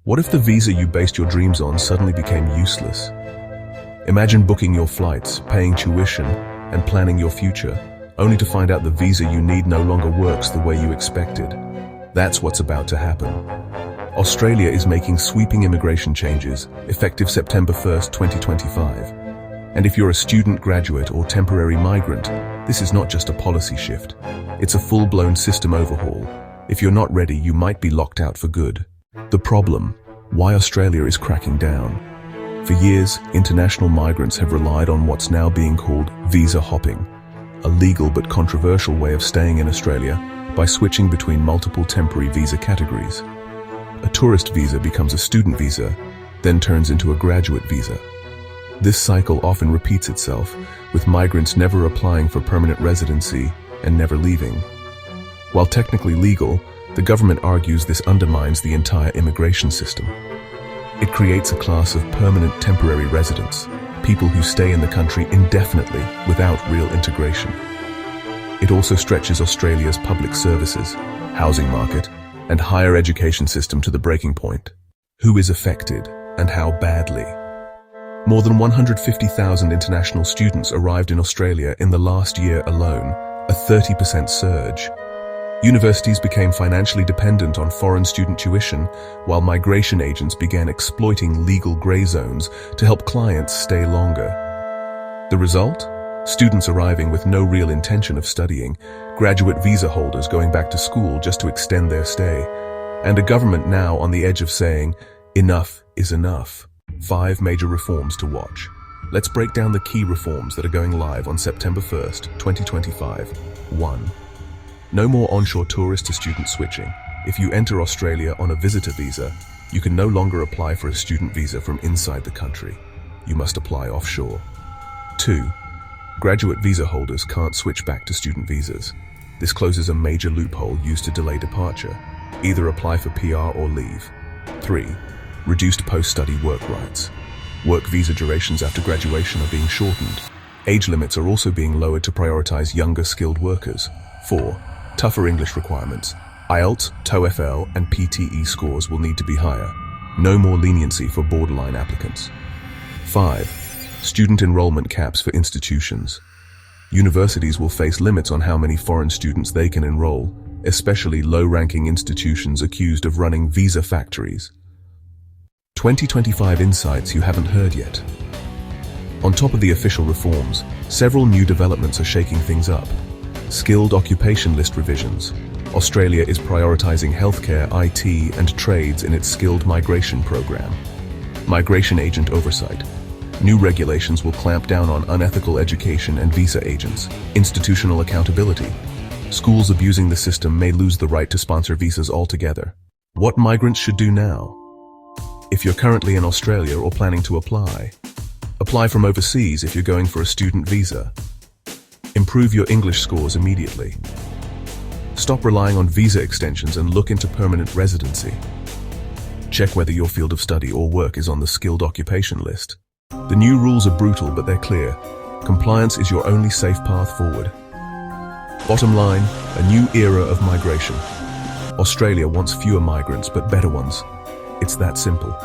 What if the visa you based your dreams on suddenly became useless? Imagine booking your flights, paying tuition, and planning your future, only to find out the visa you need no longer works the way you expected. That's what's about to happen. Australia is making sweeping immigration changes, effective September 1st, 2025. And if you're a student, graduate, or temporary migrant, this is not just a policy shift. It's a full-blown system overhaul. If you're not ready, you might be locked out for good. The problem: why Australia is cracking down. For years, international migrants have relied on what's now being called visa hopping, a legal but controversial way of staying in Australia by switching between multiple temporary visa categories. A tourist visa becomes a student visa, then turns into a graduate visa. This cycle often repeats itself, with migrants never applying for permanent residency and never leaving. While technically legal, the government argues this undermines the entire immigration system. It creates a class of permanent temporary residents, people who stay in the country indefinitely without real integration. It also stretches Australia's public services, housing market, and higher education system to the breaking point. Who is affected, and how badly? More than 150,000 international students arrived in Australia in the last year alone, a 30% surge. Universities became financially dependent on foreign student tuition, while migration agents began exploiting legal grey zones to help clients stay longer. The result? Students arriving with no real intention of studying, graduate visa holders going back to school just to extend their stay, and a government now on the edge of saying, enough is enough. 5 major reforms to watch. Let's break down the key reforms that are going live on September 1st, 2025. 1. No more onshore tourist to student switching. If you enter Australia on a visitor visa, you can no longer apply for a student visa from inside the country. You must apply offshore. 2. Graduate visa holders can't switch back to student visas. This closes a major loophole used to delay departure. Either apply for PR or leave. 3. Reduced post-study work rights. Work visa durations after graduation are being shortened. Age limits are also being lowered to prioritize younger skilled workers. 4. Tougher English requirements. IELTS, TOEFL, and PTE scores will need to be higher. No more leniency for borderline applicants. 5. Student enrollment caps for institutions. Universities will face limits on how many foreign students they can enroll, especially low-ranking institutions accused of running visa factories. 2025 insights you haven't heard yet. On top of the official reforms, several new developments are shaking things up. Skilled occupation list revisions. Australia is prioritizing healthcare, IT, and trades in its skilled migration program. Migration agent oversight. New regulations will clamp down on unethical education and visa agents. Institutional accountability. Schools abusing the system may lose the right to sponsor visas altogether. What migrants should do now? If you're currently in Australia or planning to apply, apply from overseas if you're going for a student visa. Improve your English scores immediately. Stop relying on visa extensions and look into permanent residency. Check whether your field of study or work is on the skilled occupation list. The new rules are brutal, but they're clear. Compliance is your only safe path forward. Bottom line, a new era of migration. Australia wants fewer migrants, but better ones. It's that simple.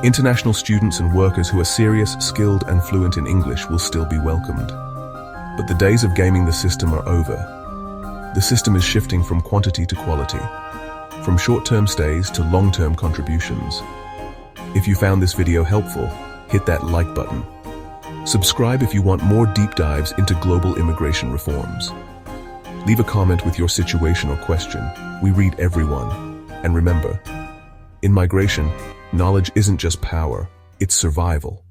International students and workers who are serious, skilled, and fluent in English will still be welcomed. But the days of gaming the system are over. The system is shifting from quantity to quality, from short-term stays to long-term contributions. If you found this video helpful, hit that like button. Subscribe if you want more deep dives into global immigration reforms. Leave a comment with your situation or question. We read everyone. And remember, in migration, knowledge isn't just power, it's survival.